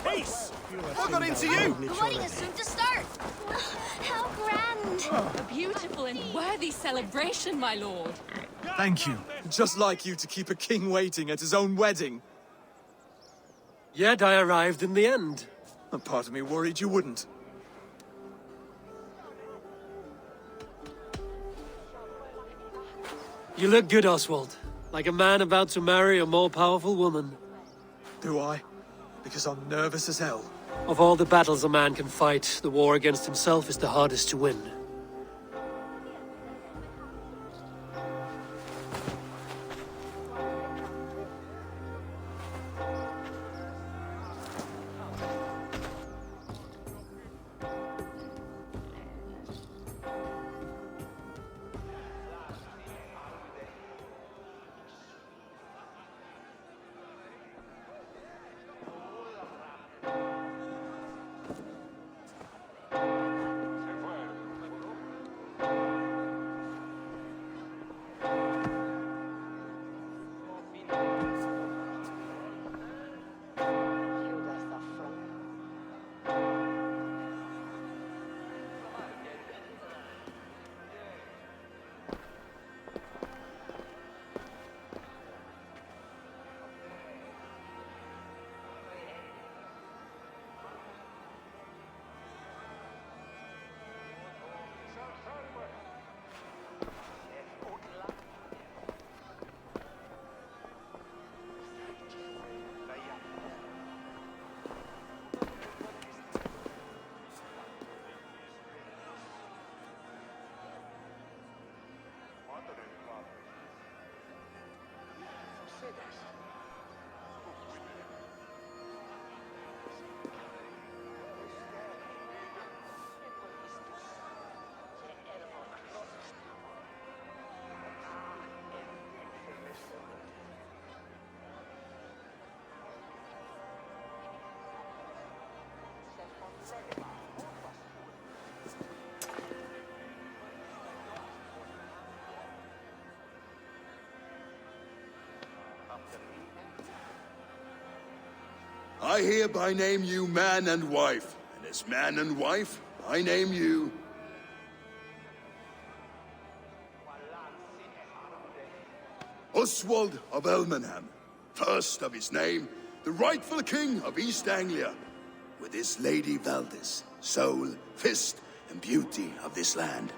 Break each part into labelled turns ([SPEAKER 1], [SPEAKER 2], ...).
[SPEAKER 1] Peace! What got into you?
[SPEAKER 2] The wedding is soon to start. How grand!
[SPEAKER 3] A beautiful and worthy celebration, my lord.
[SPEAKER 1] Thank you. Just like you to keep a king waiting at his own wedding.
[SPEAKER 4] Yet I arrived in the end.
[SPEAKER 1] A part of me worried you wouldn't.
[SPEAKER 4] You look good, Oswald. Like a man about to marry a more powerful woman.
[SPEAKER 1] Do I? Because I'm nervous as hell.
[SPEAKER 4] Of all the battles a man can fight, the war against himself is the hardest to win.
[SPEAKER 5] I hereby name you man and wife, and as man and wife, I name you... Oswald of Elmenham, first of his name, the rightful king of East Anglia, with his Lady Valdis, soul, fist, and beauty of this land.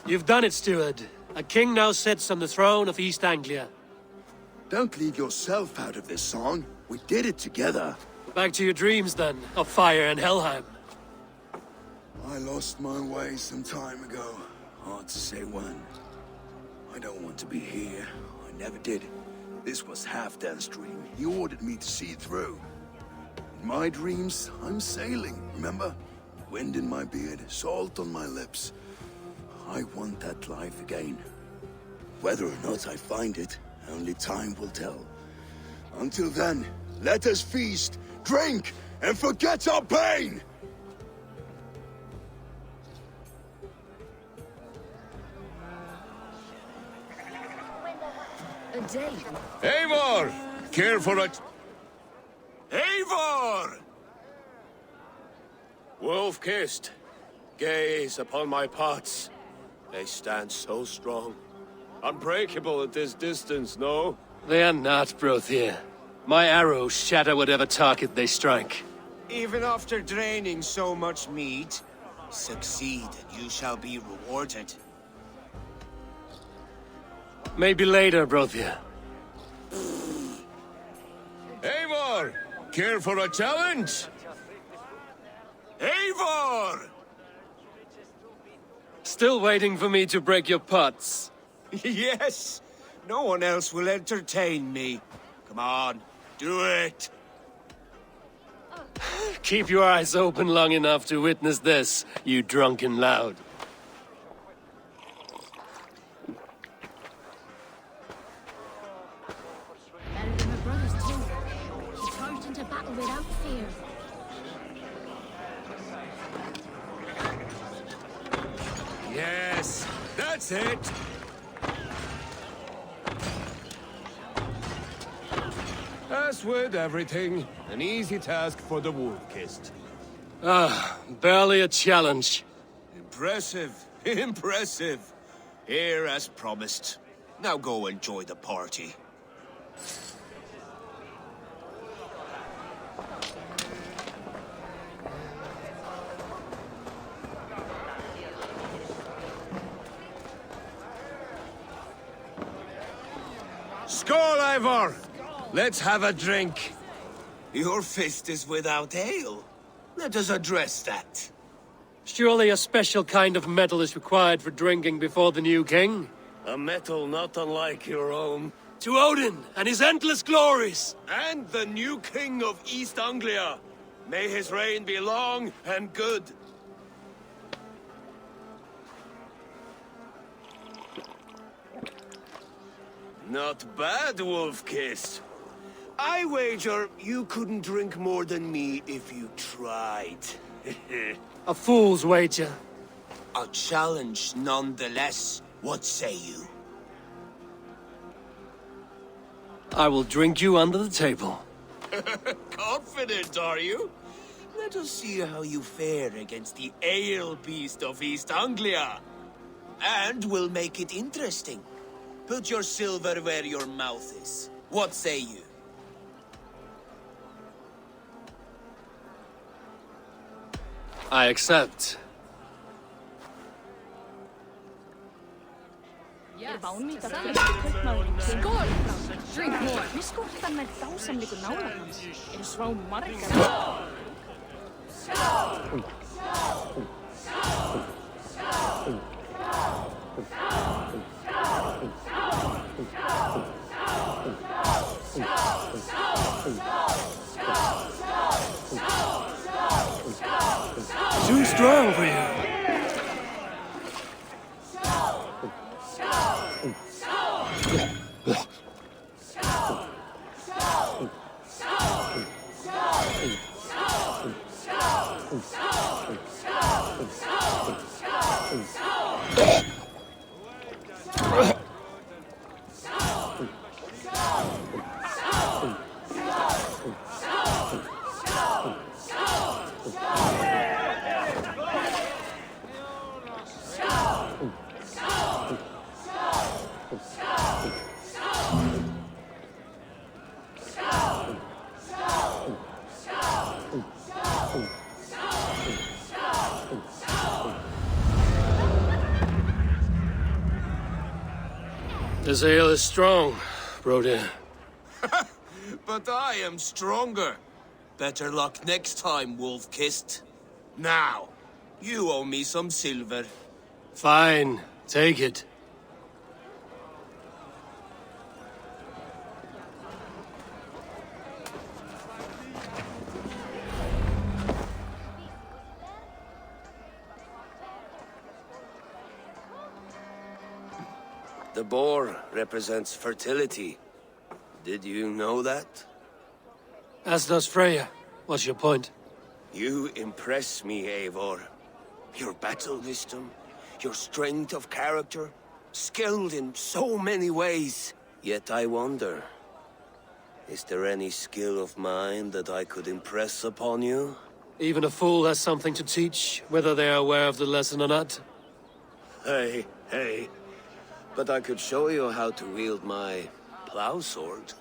[SPEAKER 4] You've done it, steward. A king now sits on the throne of East Anglia.
[SPEAKER 5] Don't leave yourself out of this song. We did it together.
[SPEAKER 4] Back to your dreams, then, of fire and Helheim.
[SPEAKER 5] I lost my way some time ago. Hard to say when. I don't want to be here. I never did. This was Halfdan's dream. He ordered me to see it through. In my dreams, I'm sailing, remember? Wind in my beard, salt on my lips. I want that life again. Whether or not I find it, only time will tell. Until then, let us feast, drink, and forget our pain!
[SPEAKER 2] A day.
[SPEAKER 6] Eivor! Care for it. Eivor! Wolf-kissed, gaze upon my pots. They stand so strong. Unbreakable at this distance, no?
[SPEAKER 4] They are not, Brothir. My arrows shatter whatever target they strike.
[SPEAKER 7] Even after draining so much meat, succeed and you shall be rewarded.
[SPEAKER 4] Maybe later, Brothir.
[SPEAKER 6] Eivor! Care for a challenge? Eivor!
[SPEAKER 4] Still waiting for me to break your pots.
[SPEAKER 7] Yes! No one else will entertain me. Come on, do it!
[SPEAKER 4] Keep your eyes open long enough to witness this, you drunken loud.
[SPEAKER 2] Better than my brothers, too. He charged into battle without fear.
[SPEAKER 6] Yes, that's it. As with everything, an easy task for the wolf-kissed.
[SPEAKER 4] Barely a challenge.
[SPEAKER 7] Impressive, impressive. Here as promised. Now go enjoy the party.
[SPEAKER 6] Skål, Ivar! Let's have a drink.
[SPEAKER 7] Your fist is without ale. Let us address that.
[SPEAKER 4] Surely a special kind of metal is required for drinking before the new king?
[SPEAKER 6] A metal not unlike your own.
[SPEAKER 4] To Odin and his endless glories!
[SPEAKER 6] And the new king of East Anglia. May his reign be long and good. Not bad, Wolf-Kissed. I wager you couldn't drink more than me if you tried.
[SPEAKER 4] A fool's wager.
[SPEAKER 7] A challenge nonetheless. What say you?
[SPEAKER 4] I will drink you under the table.
[SPEAKER 7] Confident, are you? Let us see how you fare against the ale beast of East Anglia. And we'll make it interesting. Put your silver where your mouth is. What say you?
[SPEAKER 4] I accept.
[SPEAKER 3] Yes.
[SPEAKER 2] Skål!
[SPEAKER 3] Drink more.
[SPEAKER 2] Mér skortar með dásamleiku nálar hans. Eru svo margar.
[SPEAKER 4] Too strong for you. This ale is strong, Brody.
[SPEAKER 7] But I am stronger. Better luck next time, Wolf-Kissed. Now, you owe me some silver.
[SPEAKER 4] Fine, take it.
[SPEAKER 6] The boar represents fertility. Did you know that?
[SPEAKER 4] As does Freya. What's your point?
[SPEAKER 6] You impress me, Eivor. Your battle wisdom, your strength of character, skilled in so many ways. Yet I wonder, is there any skill of mine that I could impress upon you?
[SPEAKER 4] Even a fool has something to teach, whether they are aware of the lesson or not.
[SPEAKER 6] Hey. But I could show you how to wield my plow sword.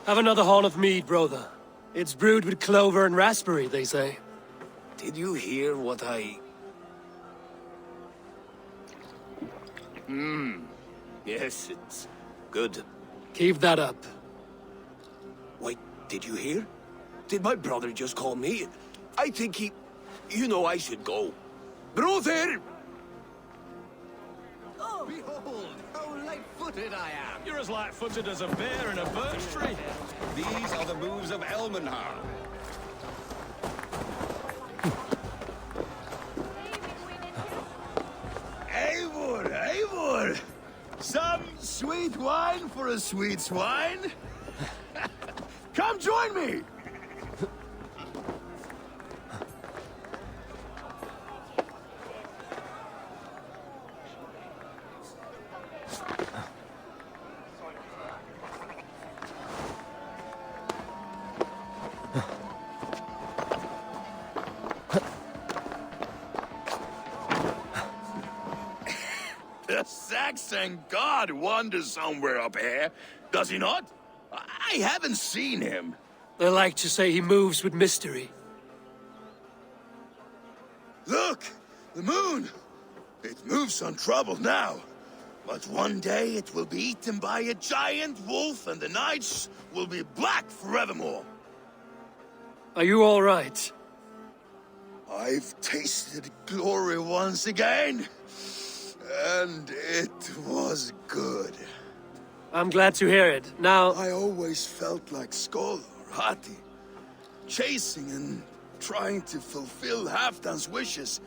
[SPEAKER 4] Have another horn of mead, brother. It's brewed with clover and raspberry, they say.
[SPEAKER 6] Did you hear what I... Yes, it's good.
[SPEAKER 4] Keep that up.
[SPEAKER 6] Wait, did you hear? Did my brother just call me? I think he... You know I should go. Brother!
[SPEAKER 8] Behold, how light-footed I am!
[SPEAKER 9] You're as light-footed as a bear in a birch tree.
[SPEAKER 8] These are the moves of Elmenhar.
[SPEAKER 5] Eivor, Eivor! Some sweet wine for a sweet swine? Come join me! The Saxon god wanders somewhere up here, does he not? I haven't seen him.
[SPEAKER 4] They like to say he moves with mystery.
[SPEAKER 5] Look! The moon! It moves untroubled now. But one day it will be eaten by a giant wolf and the nights will be black forevermore.
[SPEAKER 4] Are you all right?
[SPEAKER 5] I've tasted glory once again. And it was good.
[SPEAKER 4] I'm glad to hear it. Now,
[SPEAKER 5] I always felt like Skoll or Hati, chasing and trying to fulfill Halfdan's wishes.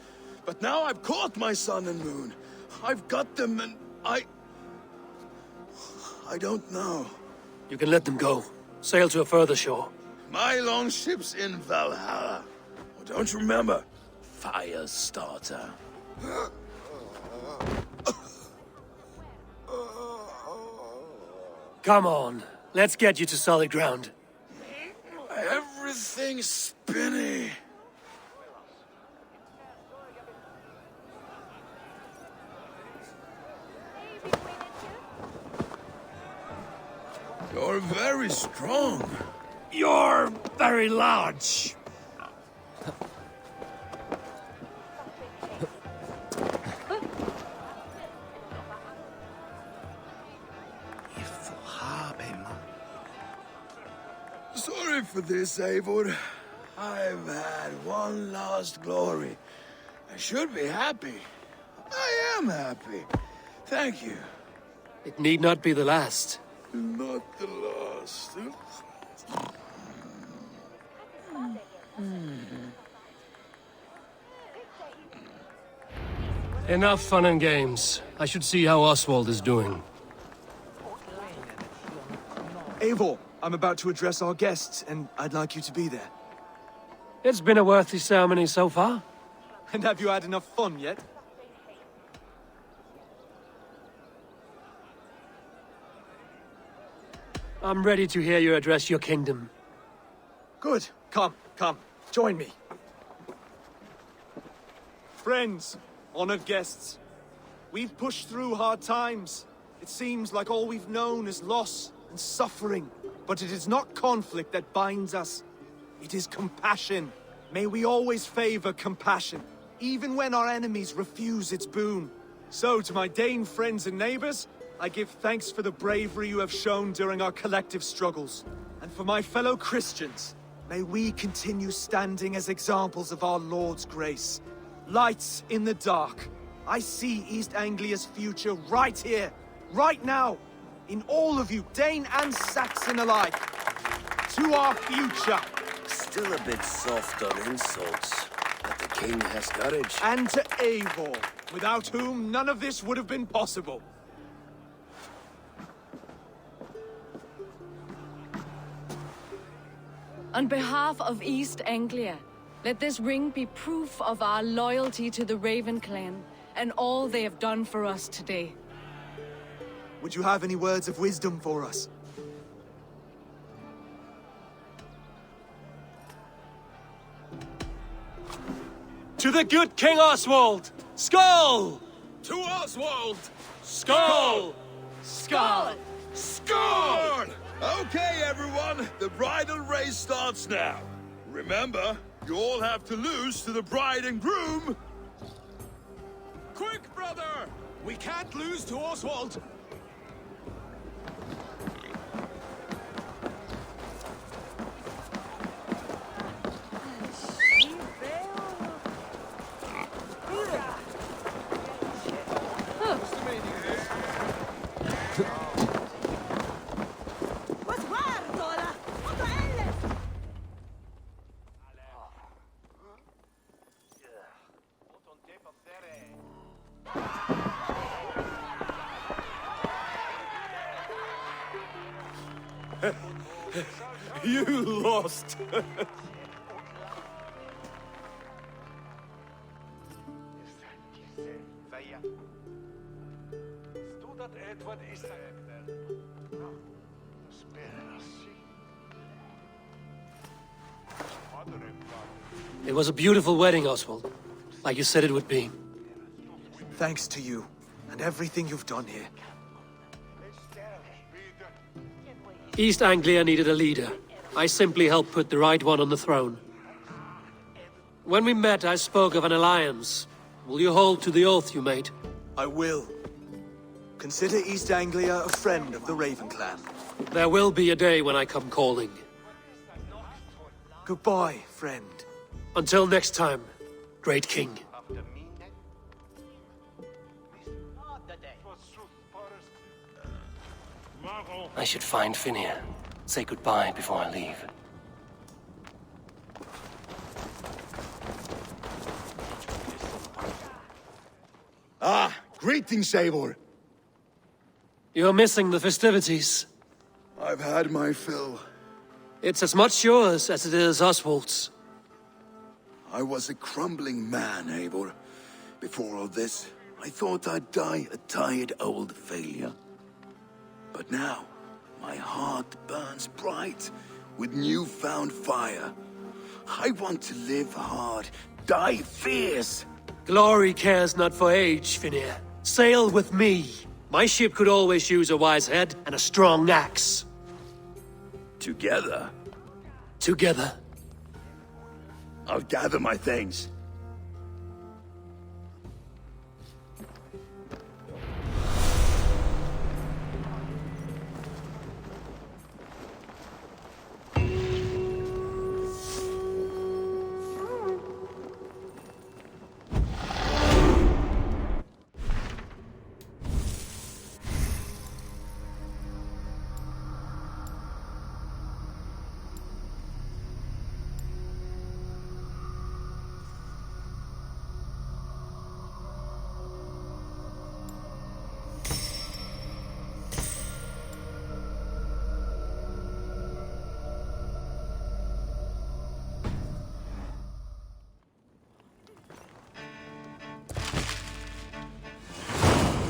[SPEAKER 5] But now I've caught my sun and moon. I've got them and I don't know.
[SPEAKER 4] you can let them go. Sail to a further shore.
[SPEAKER 5] My longship's in Valhalla. Oh, don't you remember? Fire starter.
[SPEAKER 4] Come on, let's get you to solid ground.
[SPEAKER 5] Everything's spinny. You're very strong.
[SPEAKER 4] You're very large.
[SPEAKER 5] Sorry for this, Eivor. I've had one last glory. I should be happy. I am happy. Thank you.
[SPEAKER 4] It need not be the last.
[SPEAKER 5] Not the last.
[SPEAKER 4] Enough fun and games. I should see how Oswald is doing.
[SPEAKER 1] Eivor, I'm about to address our guests, and I'd like you to be there.
[SPEAKER 4] It's been a worthy ceremony so far.
[SPEAKER 1] And have you had enough fun yet?
[SPEAKER 4] I'm ready to hear you address your kingdom.
[SPEAKER 1] Good. Come, join me. Friends, honored guests, we've pushed through hard times. It seems like all we've known is loss and suffering. But it is not conflict that binds us. It is compassion. May we always favor compassion, even when our enemies refuse its boon. So, to my Dane friends and neighbors, I give thanks for the bravery you have shown during our collective struggles. And for my fellow Christians, may we continue standing as examples of our Lord's grace. Lights in the dark. I see East Anglia's future right here, right now, in all of you, Dane and Saxon alike. To our future.
[SPEAKER 6] Still a bit soft on insults, but the king has courage.
[SPEAKER 1] And to Eivor, without whom none of this would have been possible.
[SPEAKER 3] On behalf of East Anglia, let this ring be proof of our loyalty to the Raven clan and all they have done for us today.
[SPEAKER 1] Would you have any words of wisdom for us?
[SPEAKER 4] To the good King Oswald! Skull!
[SPEAKER 7] To Oswald!
[SPEAKER 4] Skull!
[SPEAKER 3] Skull!
[SPEAKER 5] Score! Okay, everyone, the bridal race starts now. Remember, you all have to lose to the bride and groom.
[SPEAKER 7] Quick, brother! We can't lose to Oswald!
[SPEAKER 1] You lost.
[SPEAKER 4] It was a beautiful wedding, Oswald. Like you said it would be.
[SPEAKER 1] Thanks to you, and everything you've done here.
[SPEAKER 4] East Anglia needed a leader. I simply helped put the right one on the throne. When we met, I spoke of an alliance. Will you hold to the oath you made?
[SPEAKER 1] I will. Consider East Anglia a friend of the Raven clan.
[SPEAKER 4] There will be a day when I come calling.
[SPEAKER 1] Goodbye, friend.
[SPEAKER 4] Until next time, great king. I should find Finnear. Say goodbye before I leave.
[SPEAKER 5] Ah, greetings, Eivor.
[SPEAKER 4] You're missing the festivities.
[SPEAKER 5] I've had my fill.
[SPEAKER 4] It's as much yours as it is Oswald's.
[SPEAKER 5] I was a crumbling man, Eivor. Before all this, I thought I'd die a tired old failure. But now, my heart burns bright with newfound fire. I want to live hard, die fierce.
[SPEAKER 4] Glory cares not for age, Finnear. Sail with me. My ship could always use a wise head and a strong axe.
[SPEAKER 5] Together,
[SPEAKER 4] Together.
[SPEAKER 5] I'll gather my things.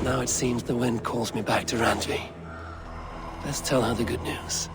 [SPEAKER 4] Now it seems the wind calls me back to Randvi. Let's tell her the good news.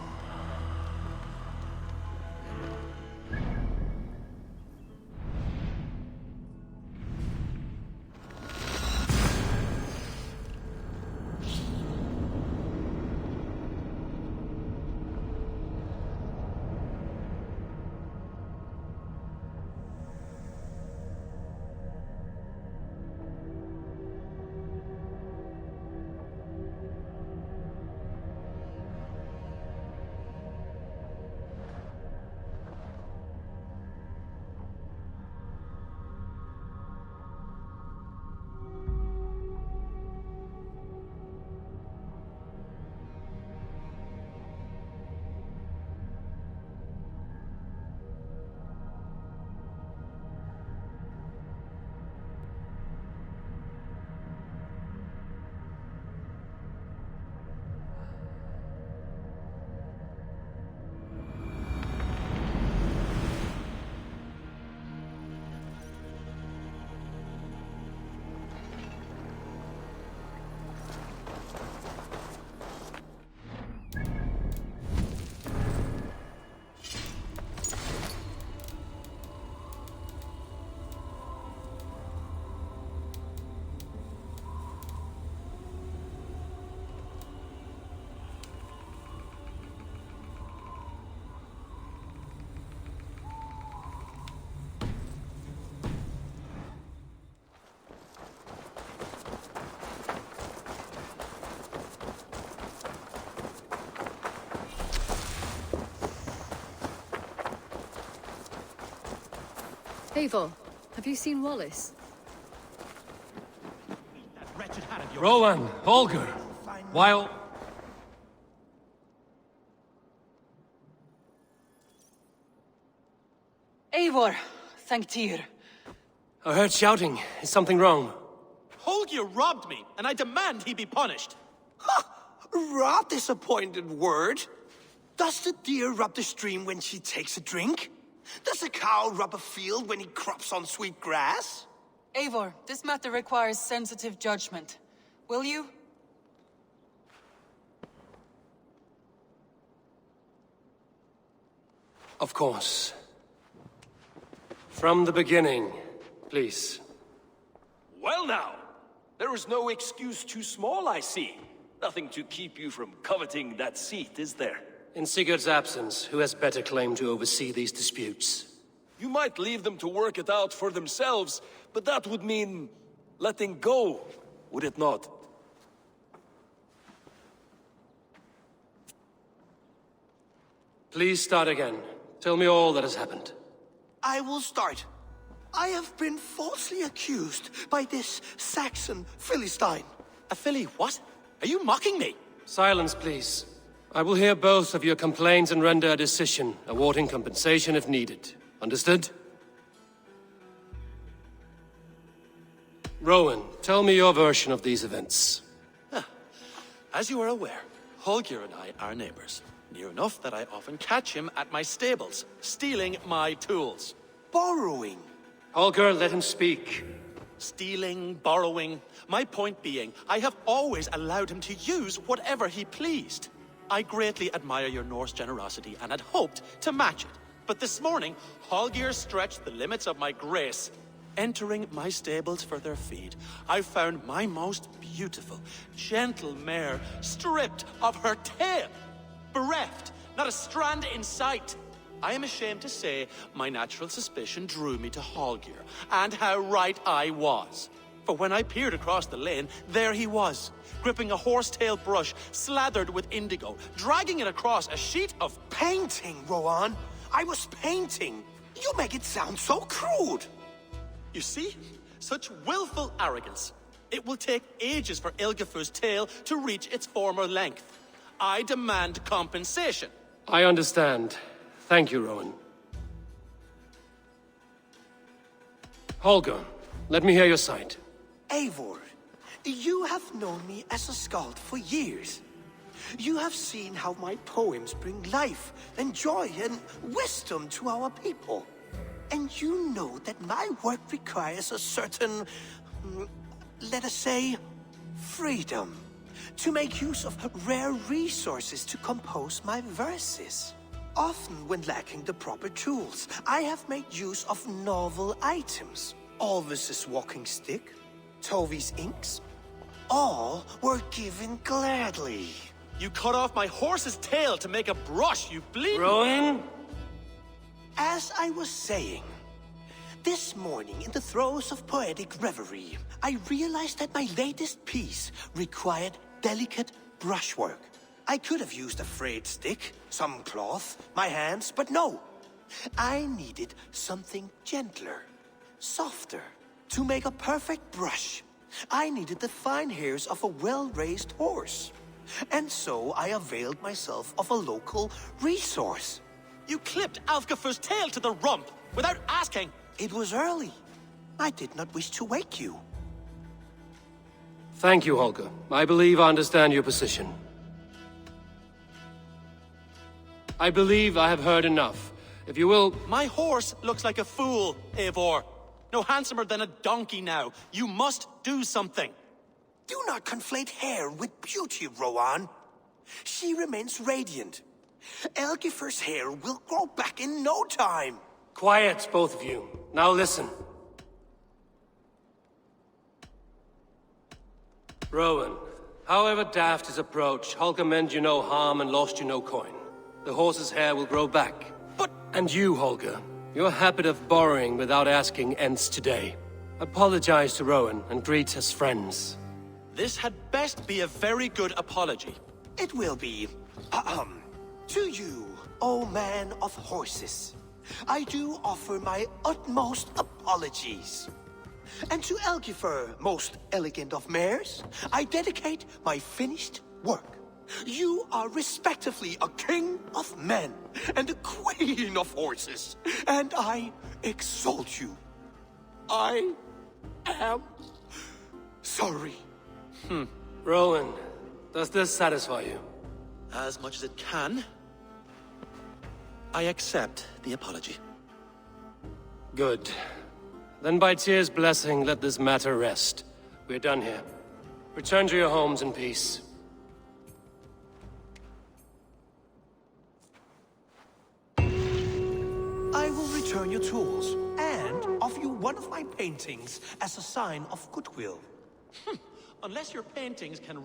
[SPEAKER 3] Eivor, have you seen Wallace?
[SPEAKER 4] Rowan, Holger, while...
[SPEAKER 10] Eivor, thank Tyr.
[SPEAKER 4] I heard shouting. Is something wrong?
[SPEAKER 9] Holger robbed me, and I demand he be punished.
[SPEAKER 6] Ra disappointed word.
[SPEAKER 11] Does the deer rub the stream when she takes a drink? Does a cow rub a field when he crops on sweet grass?
[SPEAKER 10] Eivor, this matter requires sensitive judgment. Will you?
[SPEAKER 4] Of course. From the beginning, please.
[SPEAKER 12] Well now, there is no excuse too small, I see. Nothing to keep you from coveting that seat, is there?
[SPEAKER 4] In Sigurd's absence, who has better claim to oversee these disputes?
[SPEAKER 12] You might leave them to work it out for themselves, but that would mean letting go, would it not?
[SPEAKER 4] Please start again. Tell me all that has happened.
[SPEAKER 11] I will start. I have been falsely accused by this Saxon Philistine.
[SPEAKER 9] A Philly what? Are you mocking me?
[SPEAKER 4] Silence, please. I will hear both of your complaints and render a decision, awarding compensation if needed. Understood? Rowan, tell me your version of these events.
[SPEAKER 9] As you are aware, Holger and I are neighbors. Near enough that I often catch him at my stables, stealing my tools.
[SPEAKER 11] Borrowing.
[SPEAKER 4] Holger, let him speak.
[SPEAKER 9] Stealing, borrowing. My point being, I have always allowed him to use whatever he pleased. I greatly admire your Norse generosity and had hoped to match it. But this morning, Holger stretched the limits of my grace. Entering my stables for their feed, I found my most beautiful, gentle mare stripped of her tail. Bereft, not a strand in sight. I am ashamed to say my natural suspicion drew me to Holger, and how right I was. For when I peered across the lane, there he was, gripping a horsetail brush slathered with indigo, dragging it across a sheet of
[SPEAKER 11] painting, Rowan. I was painting. You make it sound so crude.
[SPEAKER 9] You see? Such willful arrogance. It will take ages for Ilgafur's tail to reach its former length. I demand compensation.
[SPEAKER 4] I understand. Thank you, Rowan. Holger, let me hear your side.
[SPEAKER 11] Eivor, you have known me as a skald for years. You have seen how my poems bring life and joy and wisdom to our people. And you know that my work requires a certain, let us say, freedom. To make use of rare resources to compose my verses. Often when lacking the proper tools, I have made use of novel items. Alvis's walking stick, Tovi's inks, all were given gladly.
[SPEAKER 9] You cut off my horse's tail to make a brush, you bleed.
[SPEAKER 4] Rowan?
[SPEAKER 11] As I was saying, this morning in the throes of poetic reverie, I realized that my latest piece required delicate brushwork. I could have used a frayed stick, some cloth, my hands, but no. I needed something gentler, softer. To make a perfect brush, I needed the fine hairs of a well-raised horse. And so I availed myself of a local resource.
[SPEAKER 9] You clipped Alfgafur's tail to the rump without asking.
[SPEAKER 11] It was early. I did not wish to wake you.
[SPEAKER 4] Thank you, Holger. I believe I understand your position. I believe I have heard enough. If you will...
[SPEAKER 9] My horse looks like a fool, Eivor. No handsomer than a donkey now. You must do something.
[SPEAKER 11] Do not conflate hair with beauty, Rowan. She remains radiant. Elgifur's hair will grow back in no time.
[SPEAKER 4] Quiet, both of you. Now listen. Rowan, however daft his approach, Holger meant you no harm and lost you no coin. The horse's hair will grow back.
[SPEAKER 9] But...
[SPEAKER 4] And you, Holger, your habit of borrowing without asking ends today. Apologize to Rowan and greet as friends.
[SPEAKER 9] This had best be a very good apology.
[SPEAKER 11] It will be. To you, O man of horses, I do offer my utmost apologies. And to Elgifur, most elegant of mares, I dedicate my finished work. You are respectively a king of men and a queen of horses, and I exalt you. I am sorry.
[SPEAKER 4] Rowan, does this satisfy you?
[SPEAKER 9] As much as it can. I accept the apology.
[SPEAKER 4] Good. Then by Tyr's blessing, let this matter rest. We're done here. Return to your homes in peace.
[SPEAKER 11] I will return your tools and offer you one of my paintings as a sign of goodwill.
[SPEAKER 9] Unless your paintings can